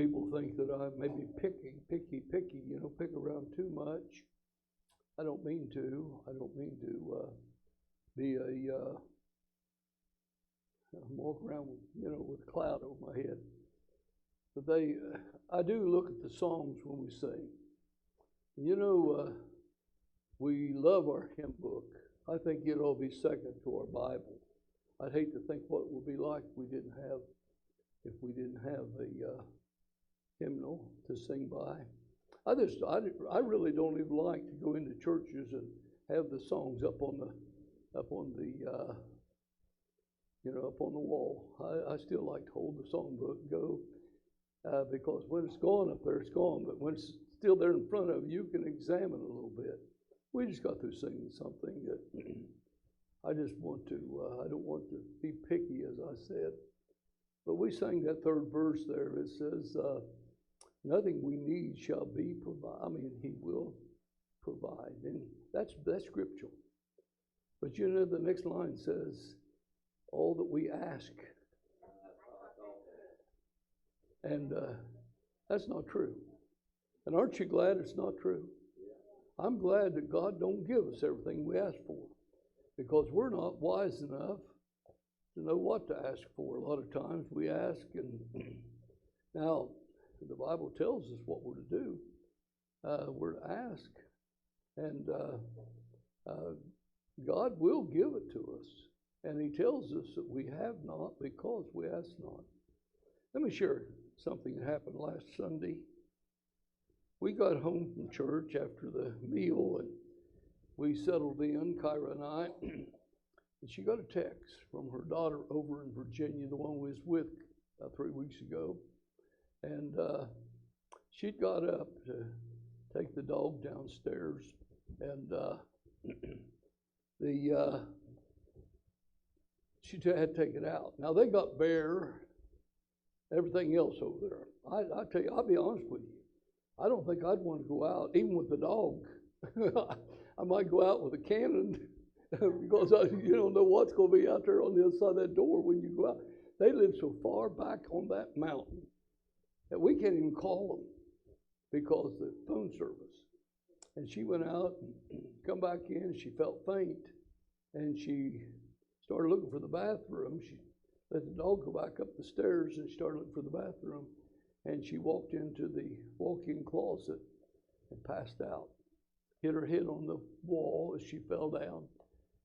people think that I may be picky, pick around too much. I don't mean to. I don't mean to be walk around with a cloud over my head. But I do look at the songs when we sing. We love our hymn book. I think it ought to be second to our Bible. I'd hate to think what it would be like if we didn't have a hymnal to sing by. I really don't even like to go into churches and have the songs up on the wall. I still like to hold the songbook and go because when it's gone up there, it's gone. But when it's still there in front of you, you can examine it a little bit. We just got through singing something that I just want to. I don't want to be picky, as I said. But we sang that third verse there. It says, "Nothing we need shall be provided." I mean, He will provide, and that's scriptural. But the next line says, "All that we ask," and that's not true. And aren't you glad it's not true? I'm glad that God don't give us everything we ask for, because we're not wise enough to know what to ask for. A lot of times we ask, and now the Bible tells us what we're to do. We're to ask, and God will give it to us. And He tells us that we have not because we ask not. Let me share something that happened last Sunday. We got home from church after the meal, and we settled in, Kyra and I, and she got a text from her daughter over in Virginia, the one we was with 3 weeks ago. And she'd got up to take the dog downstairs, and she had to take it out. Now, they got Bear, everything else over there. I tell you, I'll be honest with you. I don't think I'd want to go out, even with the dog. I might go out with a cannon because you don't know what's going to be out there on the other side of that door when you go out. They live so far back on that mountain that we can't even call them because of the phone service. And she went out and come back in. She felt faint, and she started looking for the bathroom. She let the dog go back up the stairs, and she started looking for the bathroom. And she walked into the walk-in closet and passed out. Hit her head on the wall as she fell down.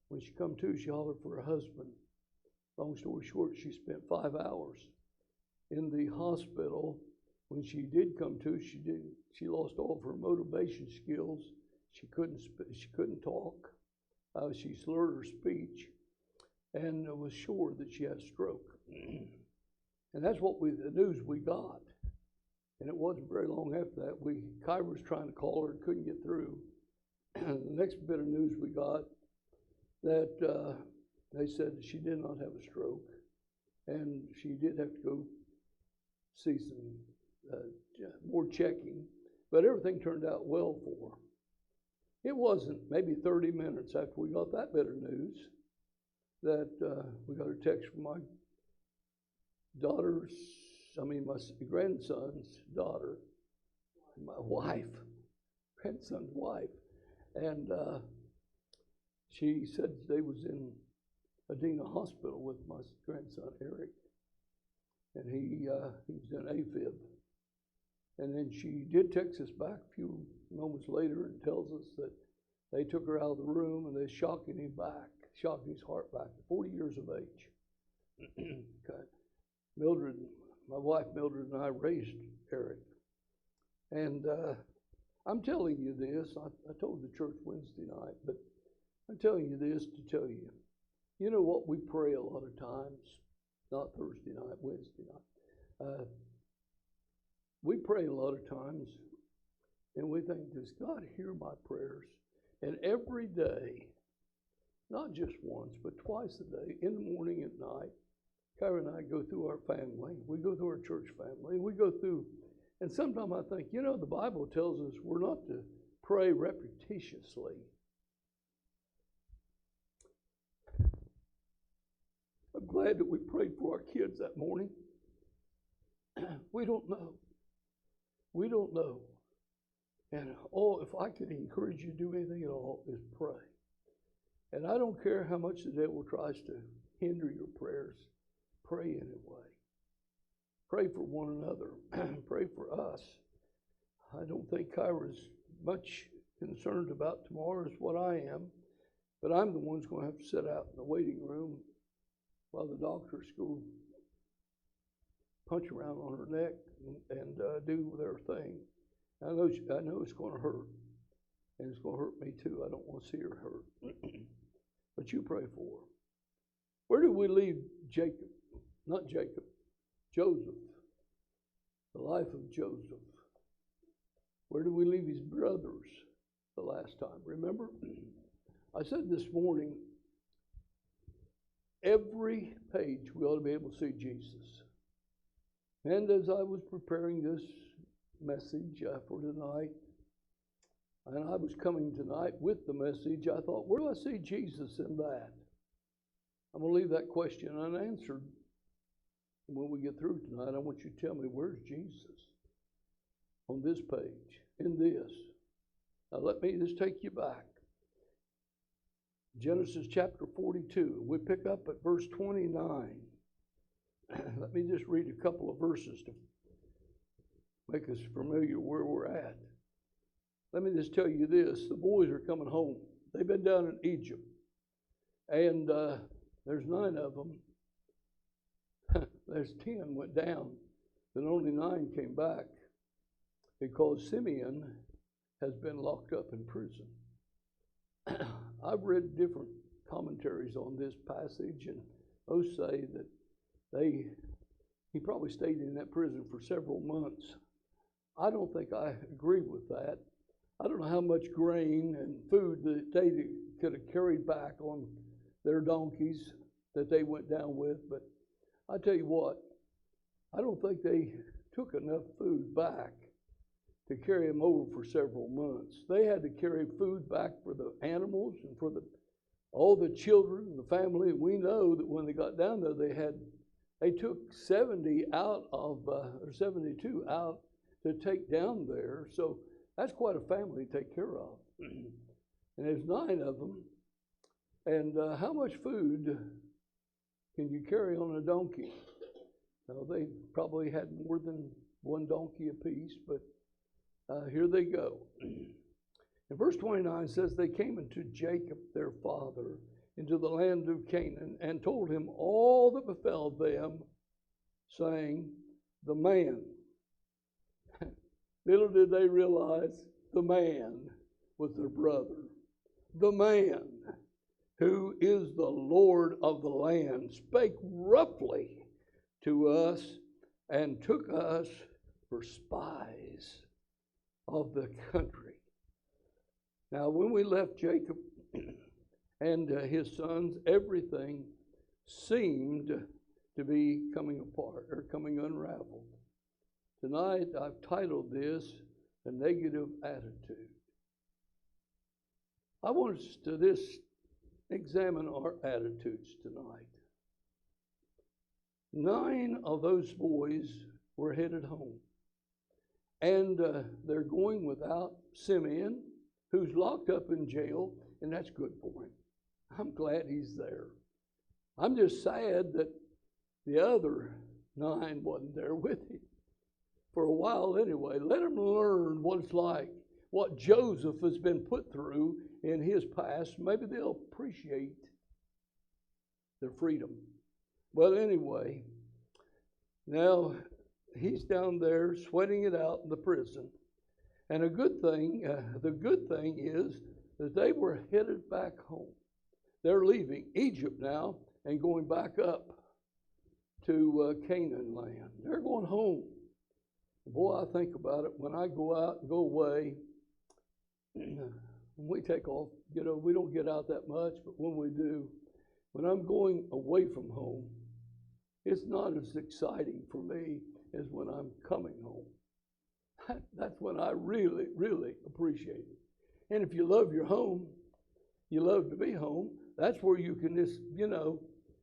When she come to, she hollered for her husband. Long story short, she spent 5 hours in the hospital. When she did come to, she lost all of her motivation skills. She couldn't talk. She slurred her speech, and was sure that she had a stroke. And that's the news we got. And it wasn't very long after that. Kyra was trying to call her and couldn't get through. And the next bit of news we got that they said she did not have a stroke, and she did have to go see some more checking, but everything turned out well for her. It wasn't maybe 30 minutes after we got that bit of news that we got a text from my grandson's daughter, my grandson's wife, and she said they was in Adena Hospital with my grandson Eric, and he was in AFib. And then she did text us back a few moments later and tells us that they took her out of the room and they're shocking his heart back, 40 years of age. Okay. Mildred, my wife Mildred, and I raised Eric. And I'm telling you this, I told the church Wednesday night, but I'm telling you this to tell you, you know what, we pray a lot of times, not Thursday night, Wednesday night. We pray a lot of times, and we think, does God hear my prayers? And every day, not just once, but twice a day, in the morning and at night, Kyra and I go through our family. We go through our church family. We go through, and sometimes I think, the Bible tells us we're not to pray repetitiously. I'm glad that we prayed for our kids that morning. We don't know. We don't know. And oh, if I could encourage you to do anything at all, is pray. And I don't care how much the devil tries to hinder your prayers, pray anyway. Pray for one another. Pray for us. I don't think Kyra's much concerned about tomorrow as what I am, but I'm the one who's going to have to sit out in the waiting room while the doctors go punch around on her neck and do their thing. I know it's going to hurt, and it's going to hurt me too. I don't want to see her hurt. But you pray for her. Where did we leave Jacob? Not Jacob, Joseph. The life of Joseph. Where did we leave his brothers the last time? Remember? I said this morning, every page we ought to be able to see Jesus. And as I was preparing this message for tonight, and I was coming tonight with the message, I thought, where do I see Jesus in that? I'm going to leave that question unanswered. When we get through tonight, I want you to tell me, where's Jesus on this page, in this? Now let me just take you back. Genesis chapter 42. We pick up at verse 29. Let me just read a couple of verses to make us familiar where we're at. Let me just tell you this. The boys are coming home. They've been down in Egypt. And there's 9 of them. There's 10 went down, but only 9 came back because Simeon has been locked up in prison. I've read different commentaries on this passage, and most say that he probably stayed in that prison for several months. I don't think I agree with that. I don't know how much grain and food that they could have carried back on their donkeys that they went down with, but I tell you what, I don't think they took enough food back to carry them over for several months. They had to carry food back for the animals and for all the children and the family. And we know that when they got down there, they took 70 out of, or 72 out to take down there. So that's quite a family to take care of. And there's 9 of them. And how much food can you carry on a donkey? Now, they probably had more than 1 donkey apiece, but here they go. And verse 29 says, they came unto Jacob their father into the land of Canaan and told him all that befell them, saying, the man. Little did they realize the man was their brother. The man who is the Lord of the land spake roughly to us and took us for spies of the country. Now, when we left Jacob and his sons, everything seemed to be coming apart or coming unraveled. Tonight, I've titled this, A Negative Attitude. I want us to examine our attitudes tonight. 9 of those boys were headed home. And they're going without Simeon, who's locked up in jail, and that's good for him. I'm glad he's there. I'm just sad that the other 9 wasn't there with him. For a while anyway. Let them learn what it's like, what Joseph has been put through in his past. Maybe they'll appreciate their freedom. Well, anyway, now he's down there sweating it out in the prison. And the good thing is that they were headed back home. They're leaving Egypt now and going back up to Canaan land. They're going home. Boy, I think about it. When I go out and go away, when we take off, we don't get out that much, but when we do, when I'm going away from home, it's not as exciting for me as when I'm coming home. That's when I really, really appreciate it. And if you love your home, you love to be home, that's where you can just,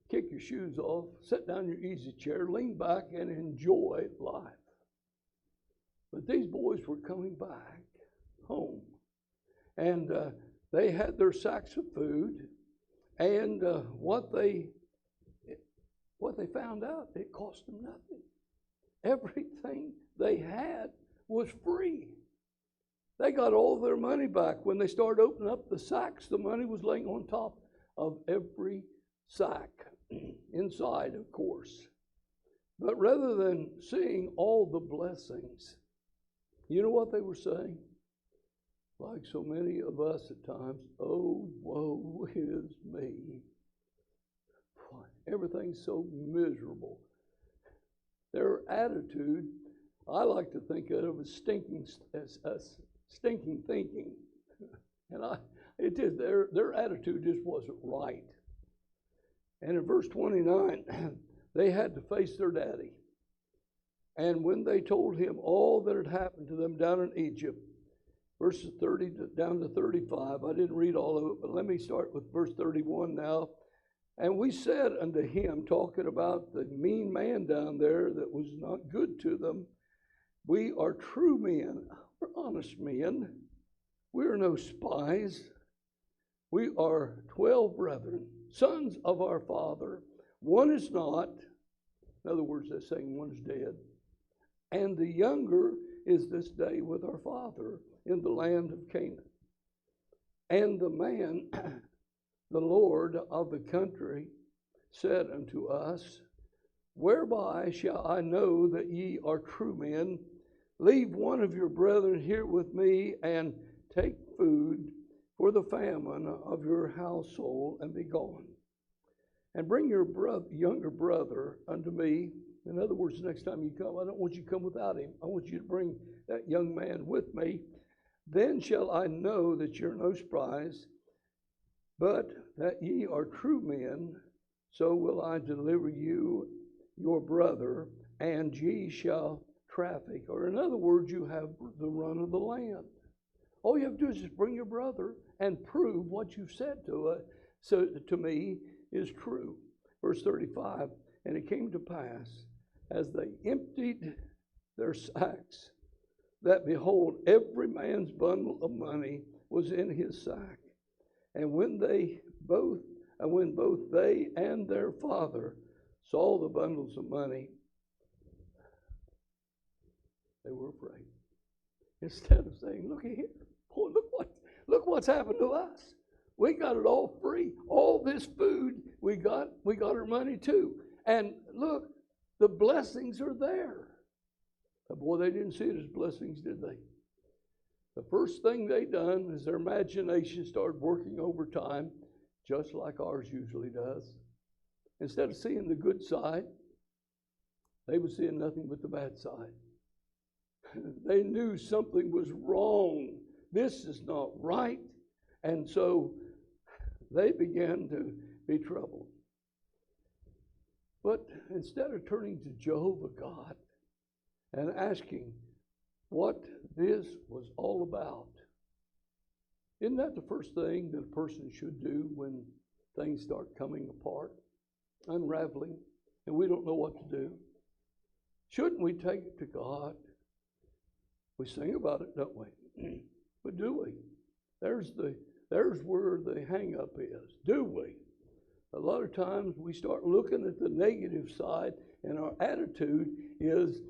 kick your shoes off, sit down in your easy chair, lean back, and enjoy life. But these boys were coming back home, and they had their sacks of food, and what they found out, it cost them nothing. Everything they had was free. They got all their money back. When they started opening up the sacks, the money was laying on top of every sack, inside, of course. But rather than seeing all the blessings, you know what they were saying? Like so many of us at times, oh, woe is me. Everything's so miserable. Their attitude, I like to think of as stinking thinking. And their attitude just wasn't right. And in verse 29, they had to face their daddy. And when they told him all that had happened to them down in Egypt, verses 30 down to 35, I didn't read all of it, but let me start with verse 31 now. And we said unto him, talking about the mean man down there that was not good to them, we are true men, we're honest men. We are no spies. We are 12 brethren, sons of our father. One is not, in other words, they're saying one is dead, and the younger is this day with our father in the land of Canaan. And the man, the Lord of the country, said unto us, whereby shall I know that ye are true men? Leave one of your brethren here with me, and take food for the famine of your household, and be gone. And bring your younger brother unto me. In other words, next time you come, I don't want you to come without him. I want you to bring that young man with me. Then shall I know that you're no spies, but that ye are true men. So will I deliver you your brother, and ye shall traffic. Or in other words, you have the run of the land. All you have to do is just bring your brother and prove what you've said to me is true. Verse 35, and it came to pass, as they emptied their sacks, that behold, every man's bundle of money was in his sack. And when both they and their father saw the bundles of money, they were afraid. Instead of saying, look here, boy, look what's happened to us. We got it all free. All this food we got our money too. And look, the blessings are there. But boy, they didn't see it as blessings, did they? The first thing they done is their imagination started working overtime, just like ours usually does. Instead of seeing the good side, they were seeing nothing but the bad side. They knew something was wrong. This is not right. And so they began to be troubled. But instead of turning to Jehovah God and asking what this was all about, isn't that the first thing that a person should do when things start coming apart, unraveling, and we don't know what to do? Shouldn't we take it to God? We sing about it, don't we? But do we? There's where the hang-up is. Do we? A lot of times we start looking at the negative side, and our attitude is,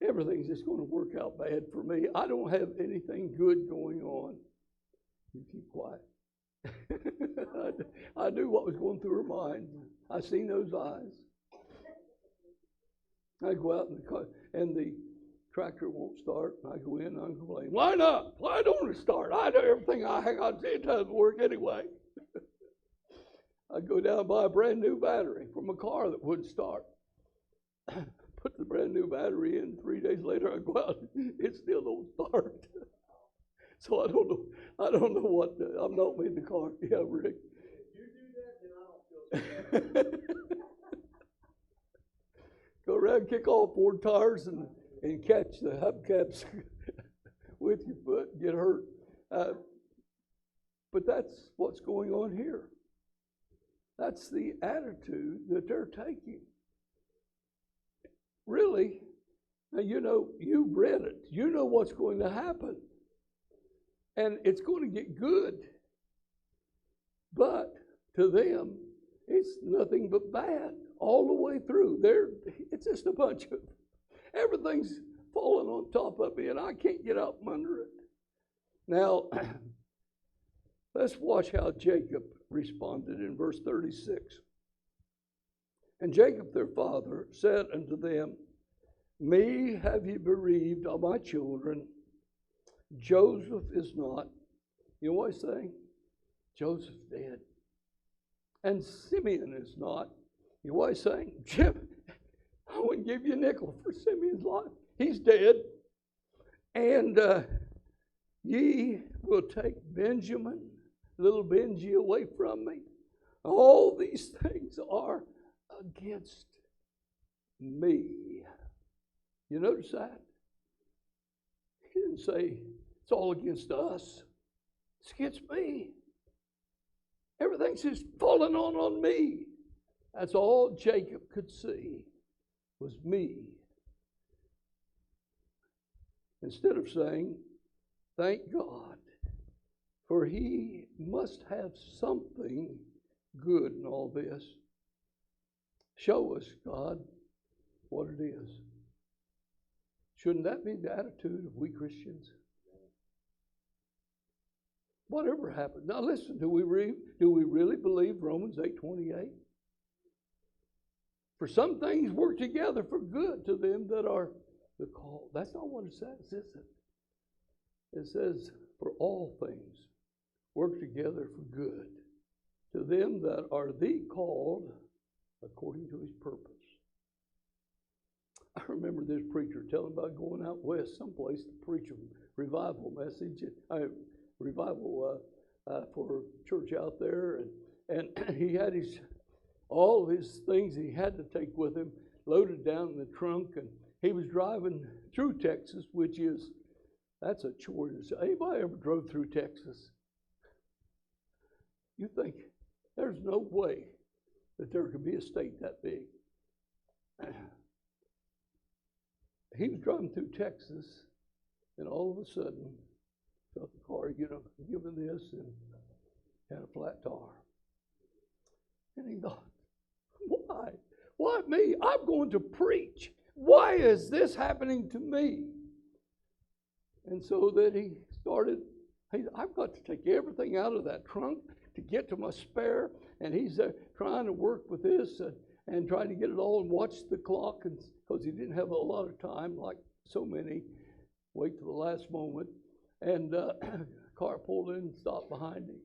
everything's just going to work out bad for me. I don't have anything good going on. You keep quiet. I knew what was going through her mind. I seen those eyes. I go out in the car, and the tractor won't start, and I go in and I complain. Why not? Why don't it start? I do everything I got. It doesn't work anyway. I go down and buy a brand new battery from a car that wouldn't start. Put the brand new battery in. 3 days later, I go out. It still don't start. So I don't know what. I'm not in the car. Yeah, Rick. If you do that, then I don't feel so bad. Go around, kick all 4 tires, and catch the hubcaps with your foot and get hurt. But that's what's going on here. That's the attitude that they're taking. Really, Now, you know, you've read it. You know what's going to happen. And it's going to get good. But to them, it's nothing but bad all the way through. It's just a bunch of, everything's falling on top of me, and I can't get out from under it. Now, let's watch how Jacob responded in verse 36. And Jacob their father said unto them, Me have ye bereaved of my children. Joseph is not. You know what he's saying? Joseph's dead. And Simeon is not. You know what he's saying? Jim, I wouldn't give you a nickel for Simeon's life. He's dead. And ye will take Benjamin, little Benji, away from me. All these things are against me. You notice that? He didn't say it's all against us. It's against me. Everything's just falling on me. That's all Jacob could see was me. Instead of saying, thank God, for he must have something good in all this. Show us, God, what it is. Shouldn't that be the attitude of we Christians? Whatever happened. Now listen, do we really believe Romans 8:28? For some things work together for good to them that are the called. That's not what it says, is it? It says, for all things work together for good to them that are the called according to his purpose. I remember this preacher telling about going out west someplace to preach a revival message, for church out there, and he had all of his things he had to take with him loaded down in the trunk, and he was driving through Texas, that's a chore. Anybody ever drove through Texas? You think there's no way that there could be a state that big. He was driving through Texas, and all of a sudden, felt the car, giving this, and had a flat tire. And he thought, why? Why me? I'm going to preach. Why is this happening to me? And so then he started, I've got to take everything out of that trunk to get to my spare, and he's trying to work with this and trying to get it all and watch the clock, because he didn't have a lot of time, like so many, wait till the last moment. And car pulled in and stopped behind him.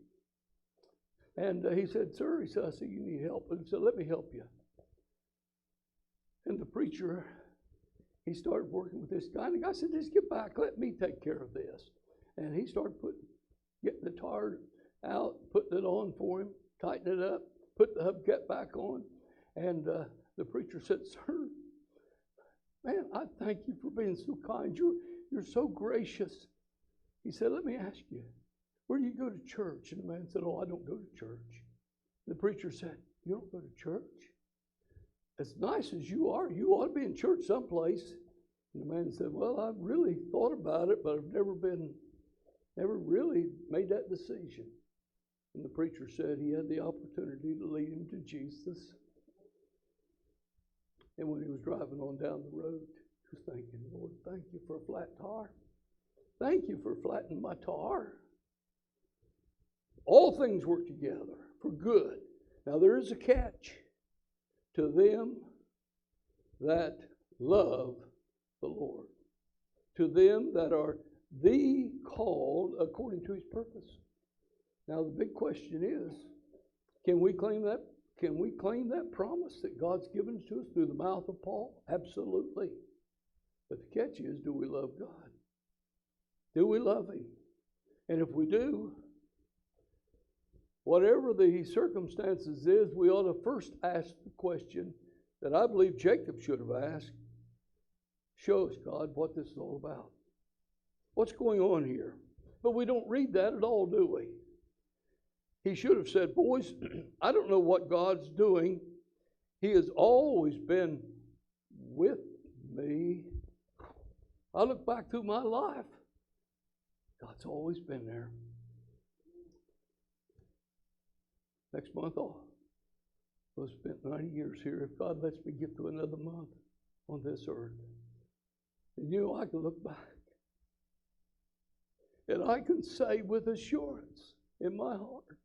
And he said, sir, I said, you need help. And he said, let me help you. And the preacher, he started working with this guy. And the guy said, just get back, let me take care of this. And he started getting the tire out, putting it on for him, tightening it up, put the hubcap back on. And the preacher said, sir, man, I thank you for being so kind. You're so gracious. He said, let me ask you, where do you go to church? And the man said, I don't go to church. The preacher said, you don't go to church? As nice as you are, you ought to be in church someplace. And the man said, well, I've really thought about it, but I've never really made that decision. And the preacher said he had the opportunity to lead him to Jesus. And when he was driving on down the road, he was thinking, Lord, thank you for a flat tire. Thank you for flattening my tire. All things work together for good. Now there is a catch. To them that love the Lord. To them that are the called according to his purpose. Now the big question is, can we claim that? Can we claim that promise that God's given to us through the mouth of Paul? Absolutely. But the catch is, do we love God? Do we love him? And if we do, whatever the circumstances is, we ought to first ask the question that I believe Jacob should have asked. Show us, God, what this is all about. What's going on here? But we don't read that at all, do we? He should have said, boys, I don't know what God's doing. He has always been with me. I look back through my life, God's always been there. Next month, we'll spend 90 years here if God lets me get through another month on this earth. And you know, I can look back and I can say with assurance in my heart,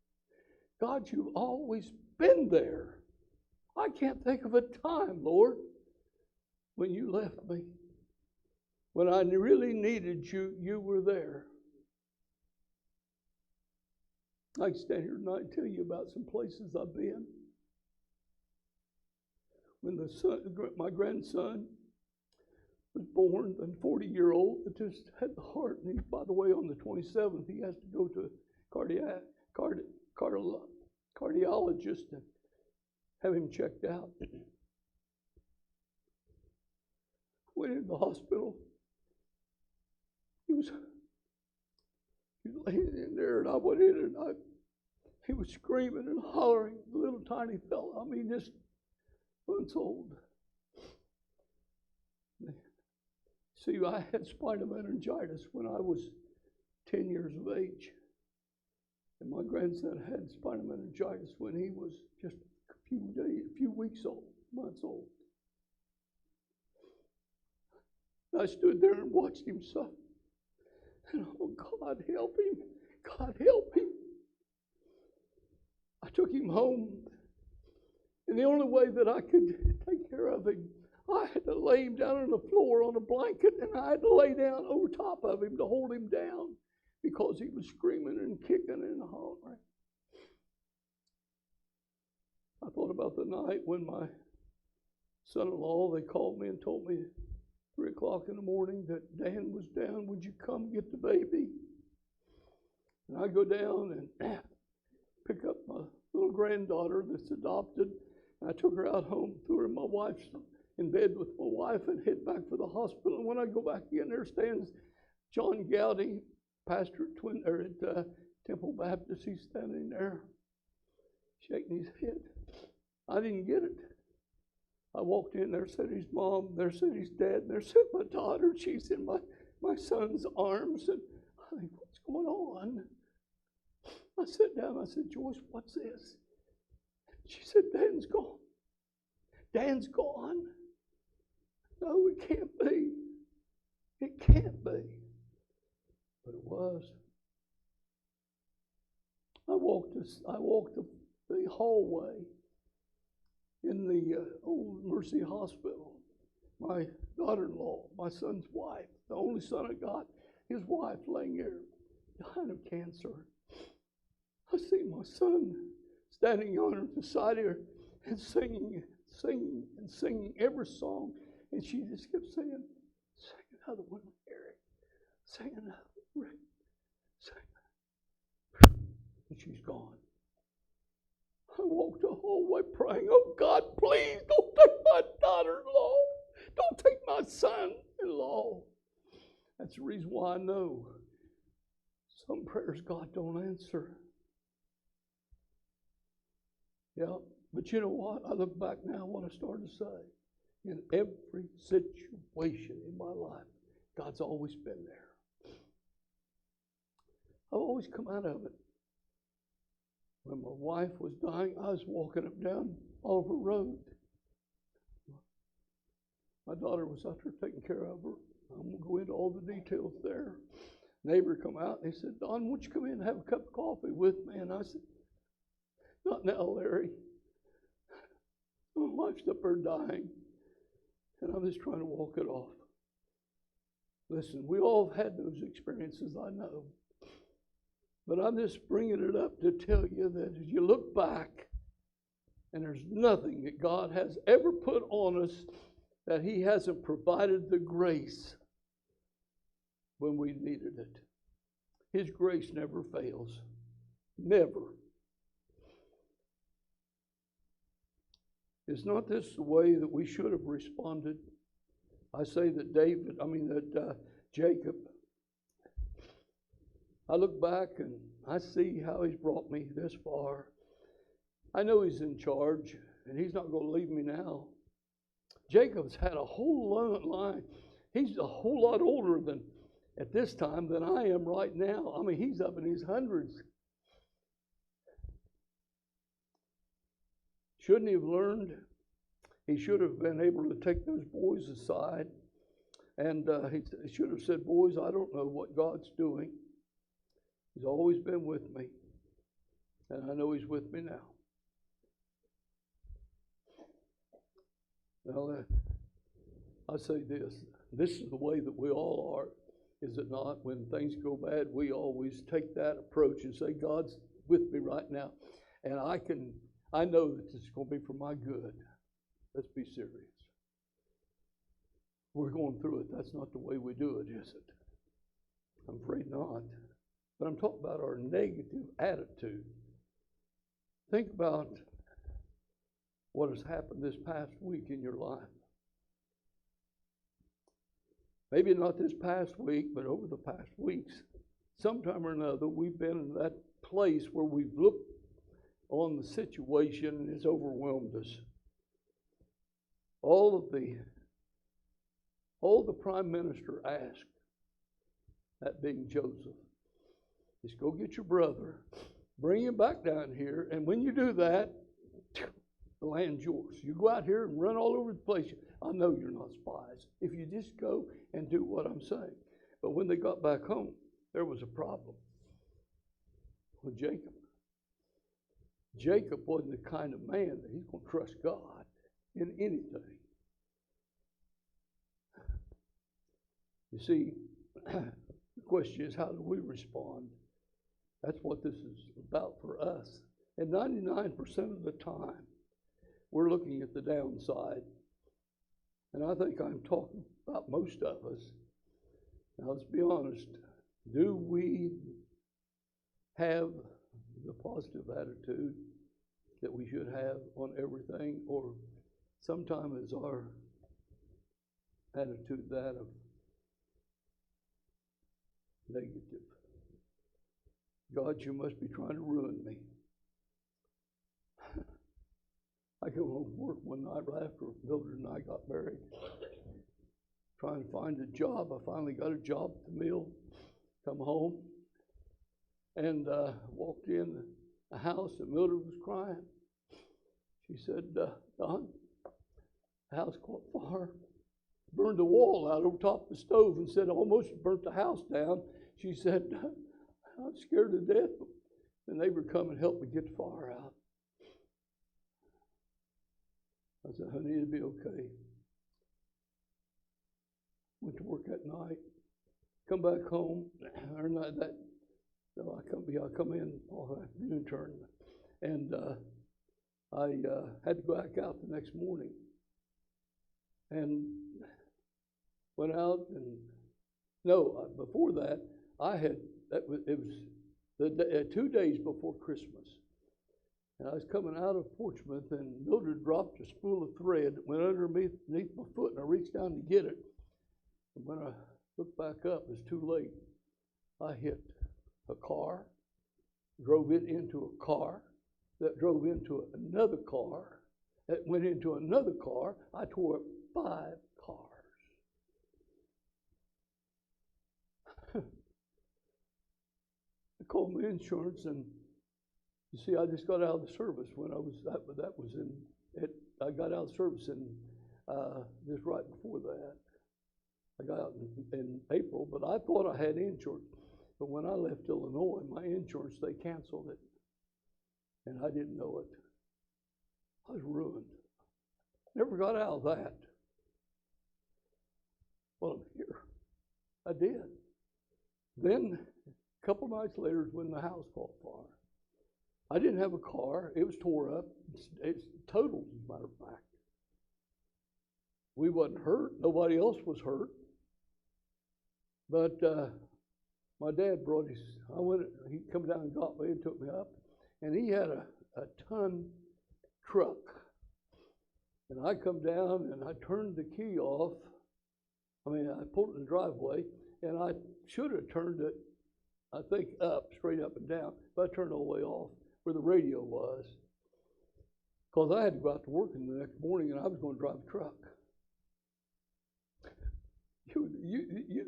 God, you've always been there. I can't think of a time, Lord, when you left me. When I really needed you, you were there. I can stand here tonight and tell you about some places I've been. When my grandson was born, the 40-year-old that just had the heart, and by the way, on the 27th, he has to go to a cardiologist and have him checked out. Went into the hospital. He was laying in there, and I went in, and he was screaming and hollering, the little tiny fella. I mean, just months old. See, I had spinal meningitis when I was 10 years of age. And my grandson had spinal meningitis when he was just a few weeks old, months old. I stood there and watched him suffer. And oh, God help him. God help him. I took him home. And the only way that I could take care of him, I had to lay him down on the floor on a blanket, and I had to lay down over top of him to hold him down because he was screaming and kicking and hollering. I thought about the night when my son-in-law, they called me and told me 3 o'clock in the morning that Dan was down. Would you come get the baby? And I go down and pick up my little granddaughter that's adopted. And I took her out home, threw her in my wife's in bed with my wife, and head back for the hospital. And when I go back in, there stands John Gowdy, pastor at Temple Baptist. He's standing there, shaking his head. I didn't get it. I walked in, there sat his mom, there sat his dad, and there sat my daughter. She's in my son's arms, and I think, what's going on? I sat down, I said, Joyce, what's this? She said, Dan's gone. Dan's gone. No, it can't be. It can't be. But it was. I walked the hallway in the Old Mercy Hospital. My daughter-in-law, my son's wife, the only son I got, his wife laying there dying of cancer. I see my son standing yonder beside her and singing every song. And she just kept saying, sing another one, Eric. Sing another one, Rick. Sing. And she's gone. I walked the hallway praying, oh God, please don't take my daughter-in-law. Don't take my son-in-law. That's the reason why I know some prayers God don't answer. Yeah, but you know what? I look back now, what I started to say. In every situation in my life, God's always been there. I've always come out of it. When my wife was dying, I was walking up down Oliver Road. My daughter was out there taking care of her. I'm going to go into all the details there. Neighbor come out and he said, Don, won't you come in and have a cup of coffee with me? And I said, not now, Larry. My wife's up there dying. And I'm just trying to walk it off. Listen, we all have had those experiences, I know. But I'm just bringing it up to tell you that as you look back, and there's nothing that God has ever put on us that He hasn't provided the grace when we needed it. His grace never fails. Never. Is not this the way that we should have responded? I say that Jacob, I look back and I see how he's brought me this far. I know he's in charge and he's not going to leave me now. Jacob's had a whole line. He's a whole lot older than at this time than I am right now. I mean, he's up in his hundreds. Shouldn't he have learned? He should have been able to take those boys aside, and he should have said, boys, I don't know what God's doing. He's always been with me, and I know he's with me now. Now, I say this is the way that we all are, is it not? When things go bad, we always take that approach and say, God's with me right now, and I know that it's going to be for my good. Let's be serious. We're going through it. That's not the way we do it, is it? I'm afraid not. But I'm talking about our negative attitude. Think about what has happened this past week in your life. Maybe not this past week, but over the past weeks, sometime or another, we've been in that place where we've looked on the situation and it's overwhelmed us. All the prime minister asked, that being Joseph, is go get your brother, bring him back down here, and when you do that, the land's yours. You go out here and run all over the place. I know you're not spies if you just go and do what I'm saying. But when they got back home, there was a problem with Jacob. Jacob wasn't the kind of man that he's going to trust God in anything. You see, the question is, how do we respond? That's what this is about for us. And 99% of the time, we're looking at the downside. And I think I'm talking about most of us. Now, let's be honest. Do we have the positive attitude that we should have on everything? Or sometimes is our attitude that of negative? God, you must be trying to ruin me. I came home from work one night right after Mildred and I got married, trying to find a job. I finally got a job at the mill, come home, and walked in a house and Mildred was crying. She said, Don, the house caught fire, burned the wall out over top of the stove, and said almost burnt the house down. She said, I'm scared to death. The neighbor come and helped me get the fire out. I said, honey, it'll be okay. Went to work that night. Come back home, or not that. No, I come in all afternoon turn, and I had to go back out the next morning, and went out and before that it was the 2 days before Christmas. And I was coming out of Portsmouth, and Mildred dropped a spool of thread that went underneath my foot, and I reached down to get it. And when I looked back up, it was too late. I hit a car, drove it into a car, that drove into another car, that went into another car. I tore up 5 cars. I called my insurance, and you see, I just got out of the service when I got out of service in just right before that. I got out in April, but I thought I had insurance. But when I left Illinois, my insurance, they canceled it. And I didn't know it. I was ruined. Never got out of that. Well, I'm here. I did. Then, a couple nights later is when the house caught fire. I didn't have a car. It was tore up. It's totaled, as a matter of fact. We wasn't hurt. Nobody else was hurt. But my dad brought he come down and got me and took me up. And he had a ton truck. And I come down and I turned the key off. I pulled it in the driveway, and I should have turned it, I think, straight up and down. But I turned it all the way off where the radio was, because I had to go out to work in the next morning, and I was going to drive a truck. truth. You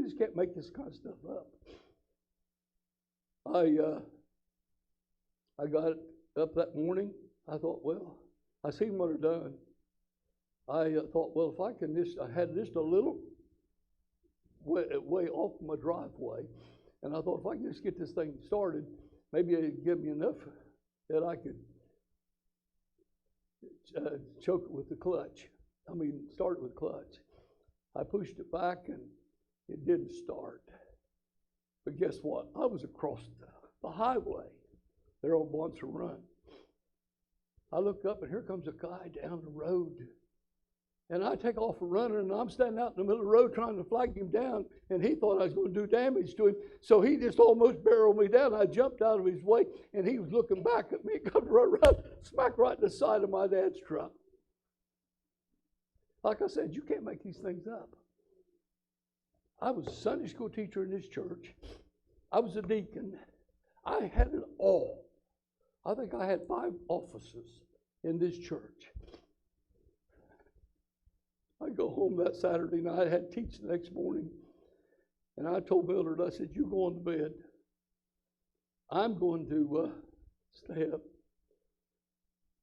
just can't make this kind of stuff up. I got up that morning. I thought, well, I seen what they're done. I thought, well, if I can I had just a little way off my driveway, and I thought if I can just get this thing started, maybe it'd give me enough that I could choke it with the clutch. Start it with clutch. I pushed it back and it didn't start. But guess what? I was across the highway there on Bonser Run. I look up and here comes a guy down the road. And I take off a runner, and I'm standing out in the middle of the road trying to flag him down, and he thought I was going to do damage to him. So he just almost barreled me down. I jumped out of his way, and he was looking back at me, come right around, smack right in the side of my dad's truck. Like I said, you can't make these things up. I was a Sunday school teacher in this church. I was a deacon. I had it all. I think I had 5 offices in this church. I go home that Saturday night. I had to teach the next morning. And I told Mildred, I said, you go on to bed. I'm going to stay up,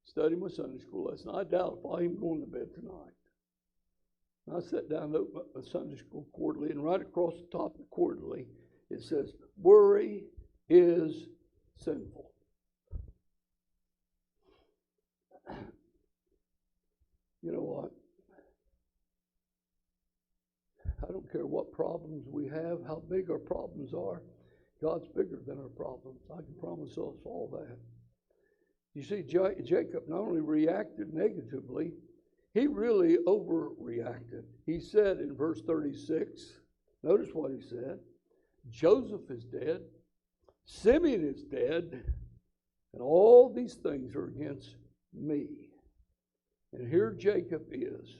study my Sunday school lesson. I doubt if I'm going to bed tonight. And I sat down and opened up my Sunday school quarterly, and right across the top of the quarterly, it says, worry is sinful. You know what? I don't care what problems we have, how big our problems are. God's bigger than our problems. I can promise us all that. You see, Jacob not only reacted negatively, he really overreacted. He said in verse 36, notice what he said, Joseph is dead, Simeon is dead, and all these things are against me. And here Jacob is.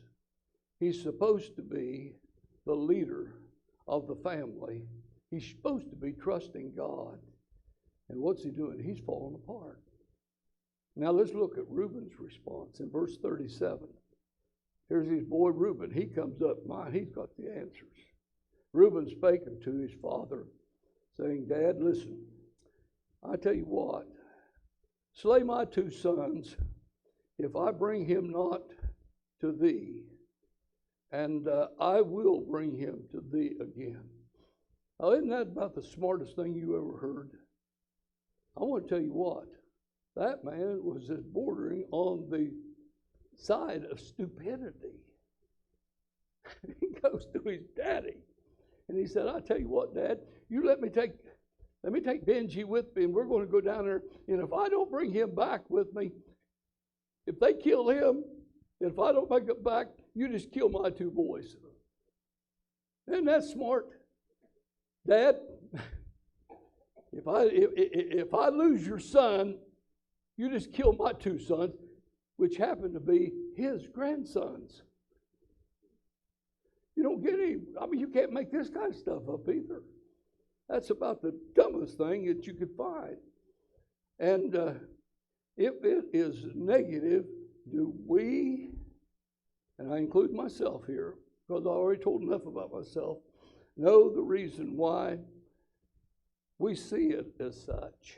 He's supposed to be the leader of the family. He's supposed to be trusting God. And what's he doing? He's falling apart. Now let's look at Reuben's response in verse 37. Here's his boy Reuben. He comes up, he's got the answers. Reuben spake unto his father, saying, Dad, listen, I tell you what, slay my 2 sons, if I bring him not to thee, and I will bring him to thee again. Now, isn't that about the smartest thing you ever heard? I want to tell you what, that man was just bordering on the side of stupidity. He goes to his daddy, and he said, I tell you what, Dad, you let me take Benji with me, and we're going to go down there, and if I don't bring him back with me, if they kill him, if I don't make it back, you just kill my 2 boys. Isn't that smart? Dad, if I lose your son, you just kill my 2 sons, which happen to be his grandsons. You don't get any, you can't make this kind of stuff up either. That's about the dumbest thing that you could find. And if it is negative, do we, and I include myself here, because I already told enough about myself, know the reason why we see it as such?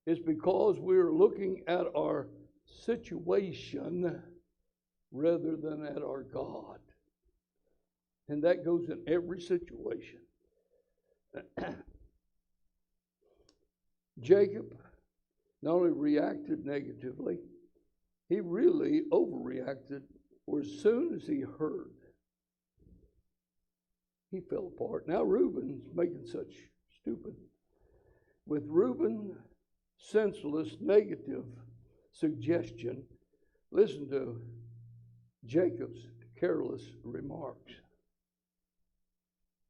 It's because we're looking at our situation rather than at our God. And that goes in every situation. Jacob not only reacted negatively, he really overreacted, for as soon as he heard, he fell apart. Now Reuben's making such stupid. With Reuben's senseless, negative suggestion, listen to Jacob's careless remarks.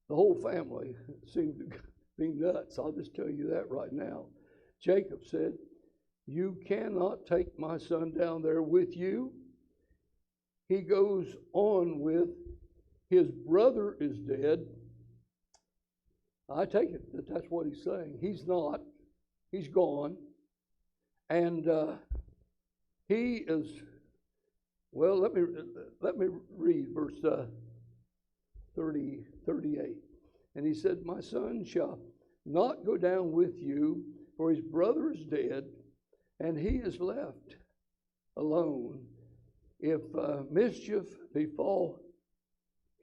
The whole family seemed to be nuts. I'll just tell you that right now. Jacob said, you cannot take my son down there with you. He goes on with, his brother is dead. I take it that that's what he's saying. He's not. He's gone. And he is, well, let me read verse 38. And he said, my son shall not go down with you, for his brother is dead, and he is left alone. If mischief befall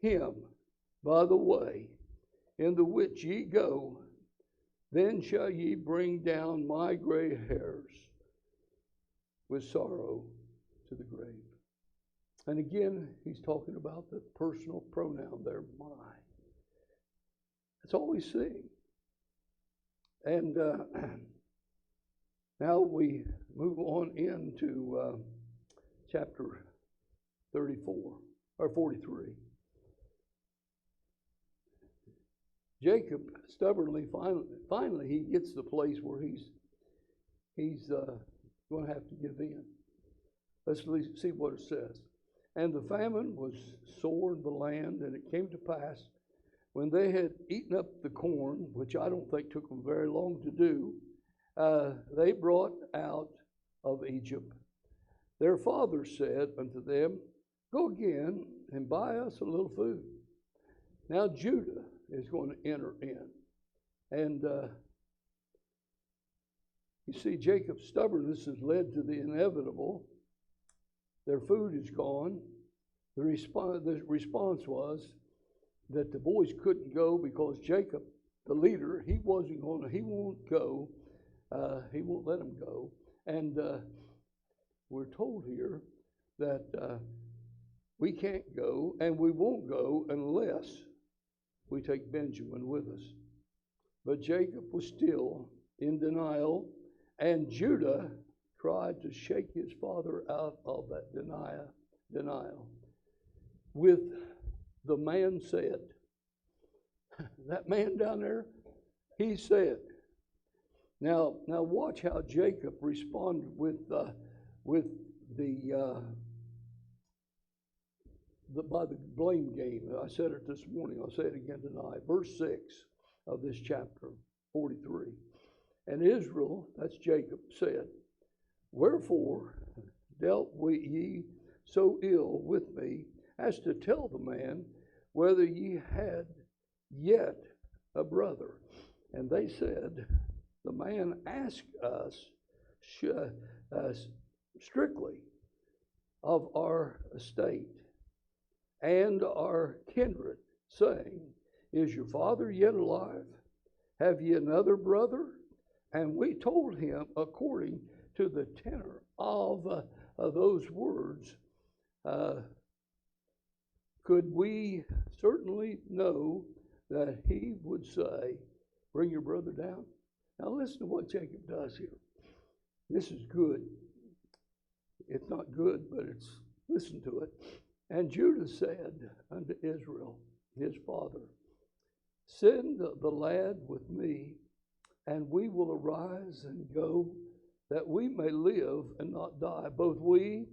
him by the way in the which ye go, then shall ye bring down my gray hairs with sorrow to the grave. And again, he's talking about the personal pronoun there, my. That's all he's saying. And now we move on into chapter 34 or 43. Jacob stubbornly, finally he gets to the place where he's going to have to give in. Let's see what it says. And the famine was sore in the land, and it came to pass when they had eaten up the corn, which I don't think took them very long to do, they brought out of Egypt. Their father said unto them, go again and buy us a little food. Now Judah is going to enter in. And you see, Jacob's stubbornness has led to the inevitable. Their food is gone. The response was that the boys couldn't go because Jacob, the leader, he won't go. He won't let them go. And we're told here that we can't go, and we won't go unless we take Benjamin with us. But Jacob was still in denial, and Judah tried to shake his father out of that denial. With the man said, that man down there, he said. Now watch how Jacob responded with the by the blame game. I said it this morning. I'll say it again tonight. Verse 6 of this chapter 43. And Israel, that's Jacob, said, wherefore dealt ye so ill with me as to tell the man whether ye had yet a brother? And they said, the man asked us strictly of our estate and our kindred, saying, is your father yet alive? Have ye another brother? And we told him according to the tenor of those words. Could we certainly know that he would say, bring your brother down? Now listen to what Jacob does here. This is good. It's not good, but listen to it. And Judah said unto Israel, his father, send the lad with me, and we will arise and go, that we may live and not die, both we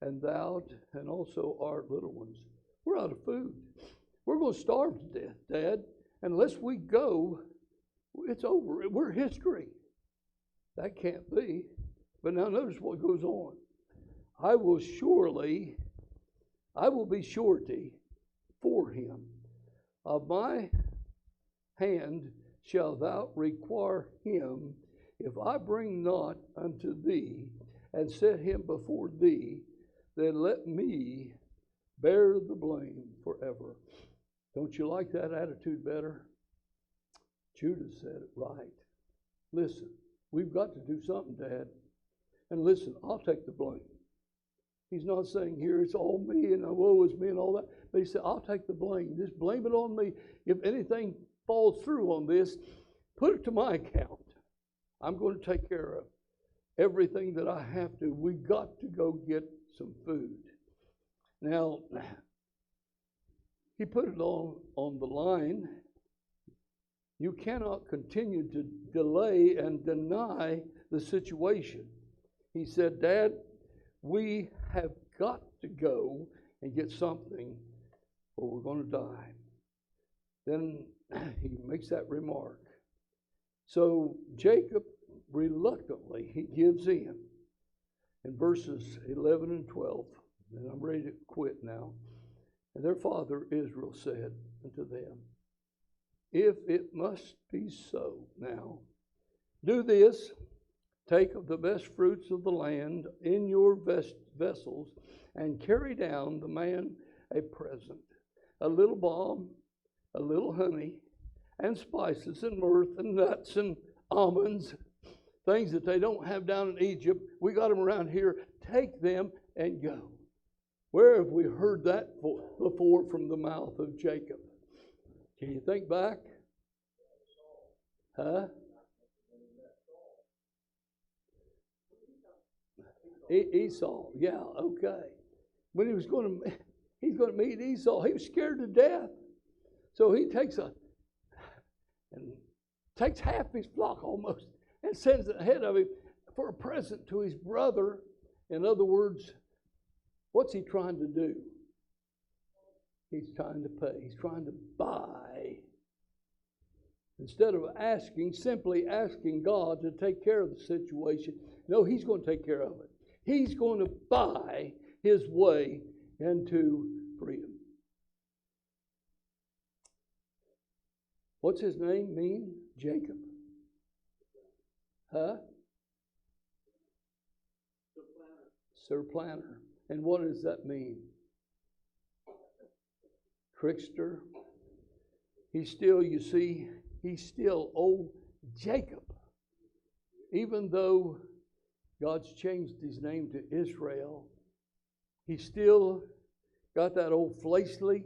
and thou, and also our little ones. We're out of food. We're going to starve to death, Dad. Unless we go, it's over. We're history. That can't be. But now notice what goes on. I will be surety for him. Of my hand shalt thou require him, if I bring not unto thee, and set him before thee, then let me bear the blame forever. Don't you like that attitude better? Judah said it right. Listen, we've got to do something, Dad. And listen, I'll take the blame. He's not saying here it's all me and woe is me and all that. But he said, I'll take the blame. Just blame it on me. If anything falls through on this, put it to my account. I'm going to take care of everything that I have to. We got to go get some food. Now, he put it on the line. You cannot continue to delay and deny the situation. He said, Dad, we have got to go and get something or we're going to die. Then he makes that remark. So Jacob reluctantly, he gives in verses 11 and 12. And I'm ready to quit now. And their father Israel said unto them, if it must be so now, do this, take of the best fruits of the land in your vessels, and carry down the man a present, a little balm, a little honey, and spices, and myrrh, and nuts, and almonds, things that they don't have down in Egypt. We got them around here. Take them and go. Where have we heard that before from the mouth of Jacob? Can you think back? Huh? Esau, yeah, okay. When he's going to meet Esau, he was scared to death. So he takes half his flock almost and sends it ahead of him for a present to his brother. In other words, what's he trying to do? He's trying to pay. He's trying to buy. Instead of simply asking God to take care of the situation, no, he's going to take care of it. He's going to buy his way into freedom. What's his name mean? Jacob. Huh? Surplanter. And what does that mean? Trickster. He's still old Jacob. Even though God's changed his name to Israel, he still got that old fleshly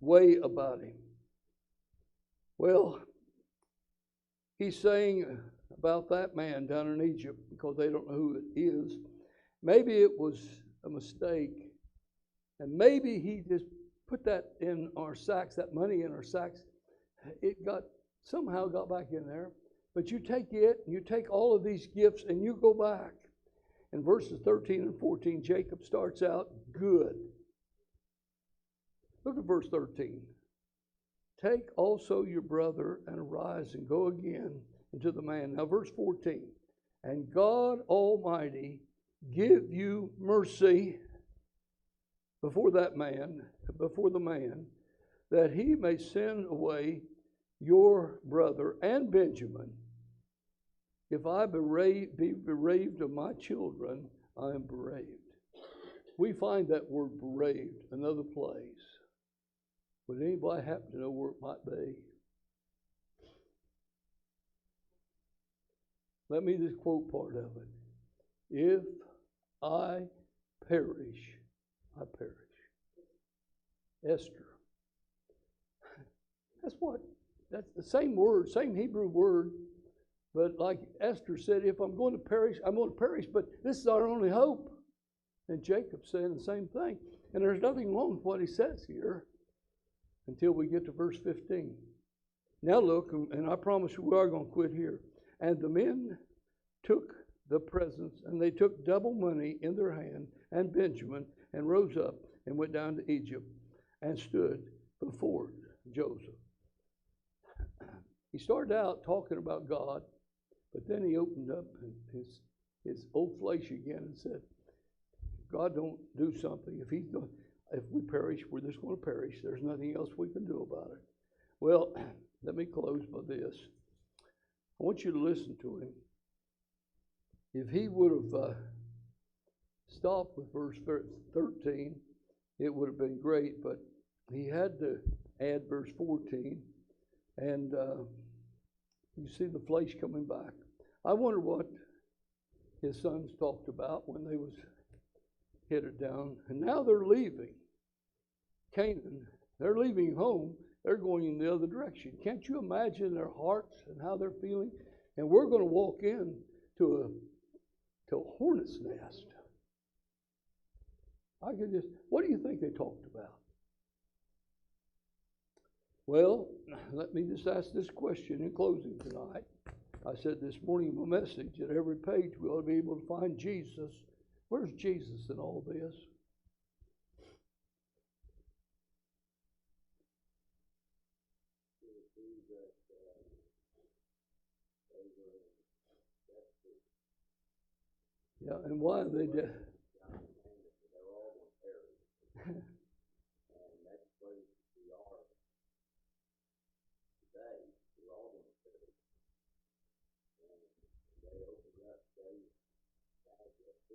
way about him. Well, he's saying about that man down in Egypt, because they don't know who it is, maybe it was a mistake, and maybe he just put that in our sacks, that money in our sacks. It somehow got back in there. But you take it, you take all of these gifts, and you go back. In verses 13 and 14, Jacob starts out good. Look at verse 13. Take also your brother and arise and go again into the man. Now verse 14. And God Almighty give you mercy before the man, that he may send away your brother and Benjamin. If I be bereaved of my children, I am bereaved. We find that word bereaved another place. Would anybody happen to know where it might be? Let me just quote part of it. If I perish, I perish. Esther. That's the same word, same Hebrew word. But like Esther said, if I'm going to perish, I'm going to perish, but this is our only hope. And Jacob's saying the same thing. And there's nothing wrong with what he says here until we get to verse 15. Now look, and I promise we are going to quit here. And the men took the presents, and they took double money in their hand, and Benjamin, and rose up and went down to Egypt and stood before Joseph. He started out talking about God, but then he opened up his old flesh again and said, God don't do something. If we perish, we're just going to perish. There's nothing else we can do about it. Well, let me close by this. I want you to listen to him. If he would have stopped with verse 13, it would have been great, but he had to add verse 14, and you see the flesh coming back. I wonder what his sons talked about when they was headed down, and now they're leaving Canaan. They're leaving home. They're going in the other direction. Can't you imagine their hearts and how they're feeling? And we're going to walk in to a hornet's nest. What do you think they talked about? Well, let me just ask this question in closing tonight. I said this morning in my message that every page we ought to be able to find Jesus. Where's Jesus in all this? Yeah, and why are they dead?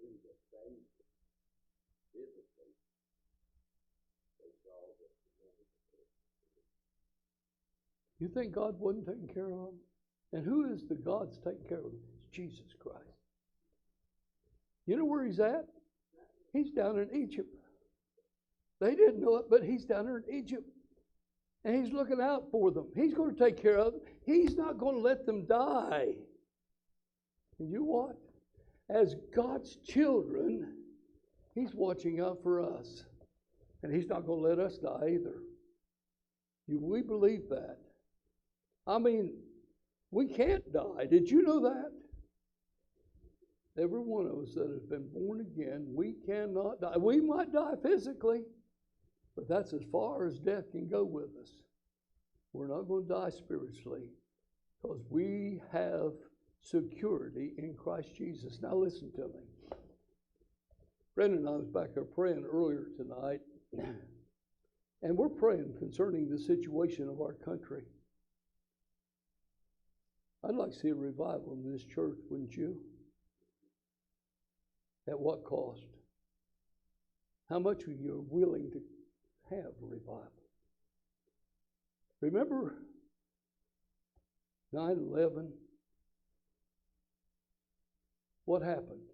who that saved them physically, they saw that the woman was. You think God wasn't taking care of them? And who is the God's taking care of them? It's Jesus Christ. You know where he's at? He's down in Egypt. They didn't know it, but he's down there in Egypt. And he's looking out for them. He's going to take care of them. He's not going to let them die. And you what? As God's children, he's watching out for us. And he's not going to let us die either. We believe that. I mean, we can't die. Did you know that? Every one of us that has been born again, we cannot die. We might die physically, but that's as far as death can go with us. We're not going to die spiritually because we have security in Christ Jesus. Now listen to me. Brenda and I was back there praying earlier tonight, and we're praying concerning the situation of our country. I'd like to see a revival in this church, wouldn't you? At what cost? How much are you willing to have a revival? Remember 9/11? What happened?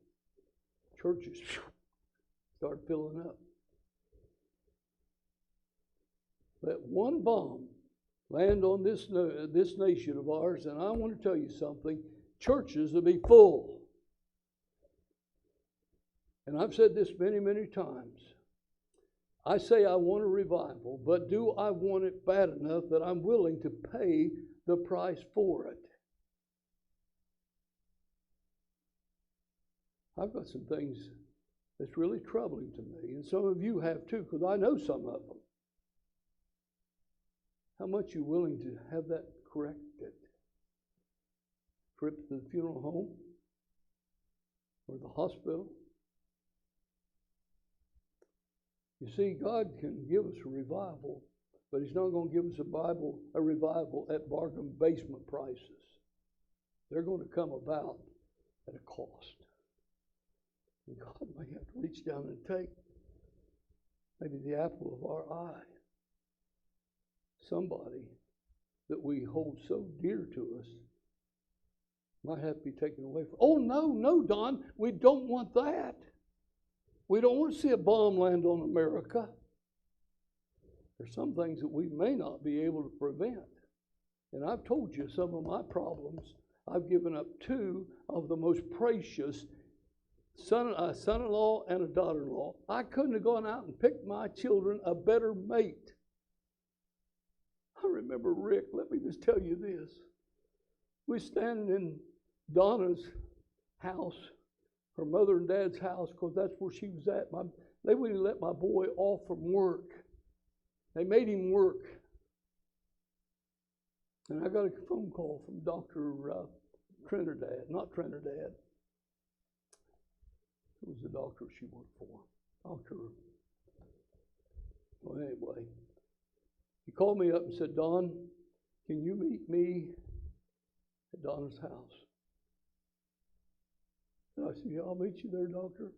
Churches started filling up. Let one bomb land on this nation of ours, and I want to tell you something, churches will be full. And I've said this many, many times. I say I want a revival, but do I want it bad enough that I'm willing to pay the price for it? I've got some things that's really troubling to me, and some of you have too, because I know some of them. How much are you willing to have that corrected? Trip to the funeral home or the hospital? You see, God can give us a revival, but he's not going to give us a revival at bargain basement prices. They're going to come about at a cost. And God may have to reach down and take maybe the apple of our eye. Somebody that we hold so dear to us might have to be taken away from. Oh, no, Don, we don't want that. We don't want to see a bomb land on America. There's some things that we may not be able to prevent. And I've told you some of my problems. I've given up two of the most precious, a son-in-law and a daughter-in-law. I couldn't have gone out and picked my children a better mate. I remember Rick, let me just tell you this. We're standing in Donna's house, her mother and dad's house, because that's where she was at. They wouldn't let my boy off from work. They made him work. And I got a phone call from Dr. Trinidad, not Trinidad. Who was the doctor she worked for? Well, anyway. He called me up and said, Don, can you meet me at Donna's house? And I said, yeah, I'll meet you there, doctor.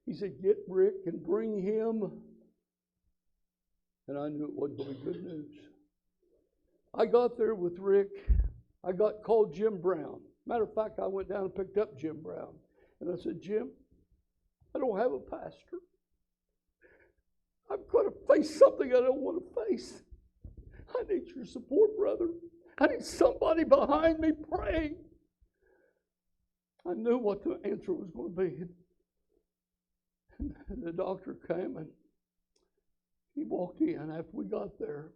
He said, get Rick and bring him. And I knew it wasn't going to be good news. I got there with Rick. I called Jim Brown. Matter of fact, I went down and picked up Jim Brown. And I said, Jim, I don't have a pastor. I've got to face something I don't want to face. I need your support, brother. I need somebody behind me praying. I knew what the answer was going to be. And the doctor came and he walked in after we got there.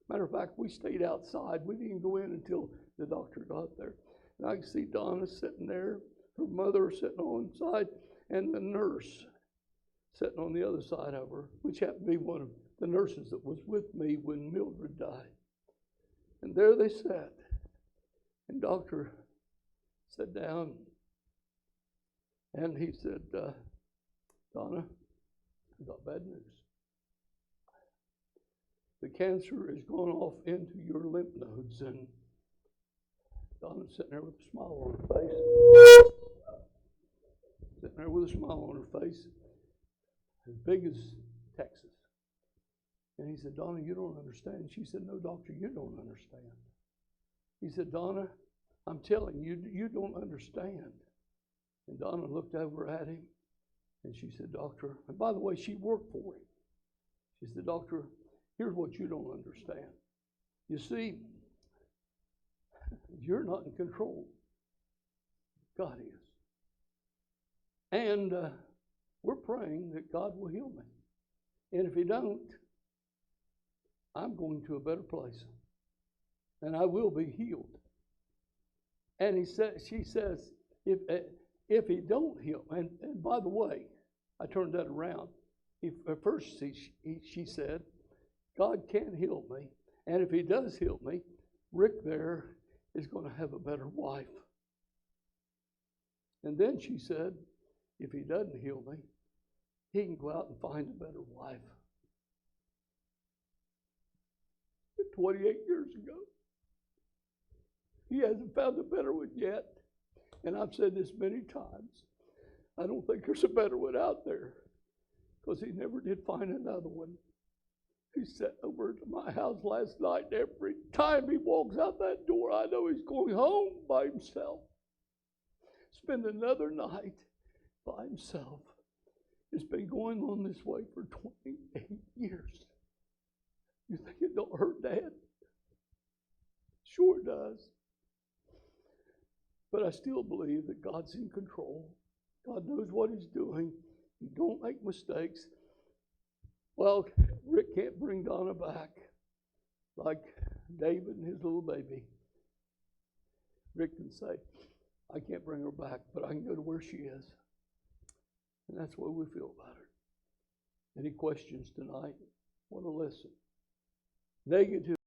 Matter of fact, we stayed outside. We didn't go in until the doctor got there. And I could see Donna sitting there, her mother sitting on one side, and the nurse sitting on the other side of her, which happened to be one of the nurses that was with me when Mildred died. And there they sat. And doctor sat down and he said, Donna, I got bad news. The cancer has gone off into your lymph nodes. And Donna's sitting there with a smile on her face. sitting there with a smile on her face, as big as Texas. And he said, Donna, you don't understand. She said, no, doctor, you don't understand. He said, Donna, I'm telling you, you don't understand. And Donna looked over at him, and she said, doctor, and by the way, she worked for him. She said, doctor, here's what you don't understand. You see, you're not in control. God is. And we're praying that God will heal me. And if he don't, I'm going to a better place. And I will be healed. And she says, if he don't heal, and by the way, I turned that around. At first she said, God can heal me. And if he does heal me, Rick there is going to have a better wife. And then she said, if he doesn't heal me, he can go out and find a better wife. 28 years ago. He hasn't found a better one yet. And I've said this many times. I don't think there's a better one out there, because he never did find another one. He sat over to my house last night, and every time he walks out that door, I know he's going home by himself. Spend another night by himself. It's been going on this way for 28 years. You think it don't hurt, Dad? Sure it does. But I still believe that God's in control. God knows what he's doing. He don't make mistakes. Well, Rick can't bring Donna back like David and his little baby. Rick can say, I can't bring her back, but I can go to where she is. And that's the way we feel about her. Any questions tonight? Want to listen? Negative.